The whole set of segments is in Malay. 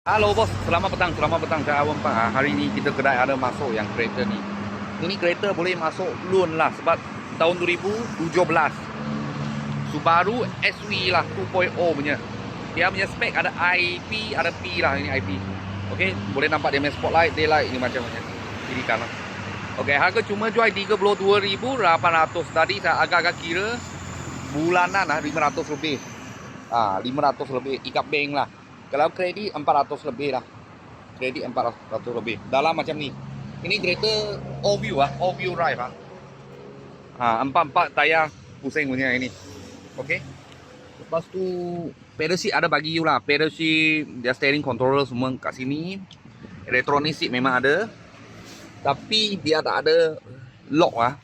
Halo bos, selamat petang saya Awang Pak. Hari ini kita kedai ada masuk yang kereta ni. Ini kereta boleh masuk loan lah sebab tahun 2017. Subaru SV lah 2.0 punya. Dia punya spek ada IP, ada P lah, ini IP. Okey, boleh nampak dia punya spotlight, daylight ini macam-macam. Kiri kanan. Okey, harga cuma jual 32,800. Tadi saya agak-agak kira bulanan lah 500 lebih. 500 lebih ikat bank lah. Kalau kredit 400 lebih lah. Kredit 400 lebih. Dalam macam ni. Ini kereta all view all view drive empat tayar pusing punya ini. Okey. Lepas tu pedal seat ada bagi you lah. Pedal seat, dia steering controller semua kat sini. Electronic seat memang ada. Tapi dia tak ada lock lah.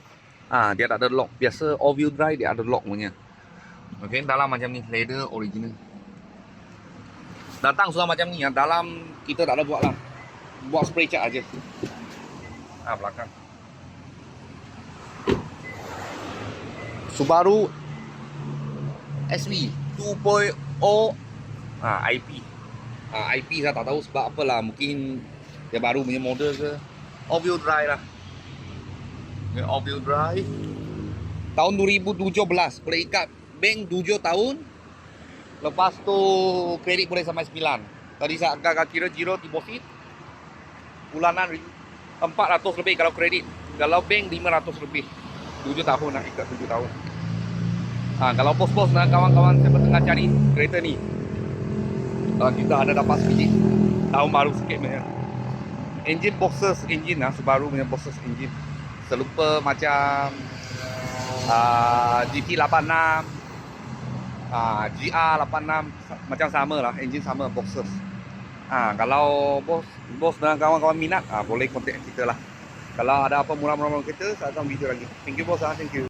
Dia tak ada lock. Biasa all view drive dia ada lock punya. Okey, dalam macam ni, leather original. Datang sudah macam ni, yang dalam kita tak ada buat lah. Buat spray cat aja. Belakang. Subaru SV 2.0 IP. IP saya tak tahu sebab apa lah, mungkin dia baru punya model ke. All wheel drive lah. All wheel drive. Tahun 2017, boleh ikat bank 7 tahun. Lepas tu kredit boleh sampai 9. Tadi saya agak kira zero deposit. Bulanan 400 lebih kalau kredit. Kalau bank 500 lebih. 7 tahun nak ikat 7 tahun. Kalau bos-bos dan kawan-kawan siapa tengah cari kereta ni, kita ada dapat sebiji. Tahun baru sikit punya. Engine boxes engine lah, Subaru punya boxes engine. Serupa macam GT86, GR86 macam sama lah, engine sama, boxes. Kalau bos dan kawan-kawan minat, boleh kontak kita lah. Kalau ada apa murah-murah kita, saya akan video lagi. Thank you bos, thank you.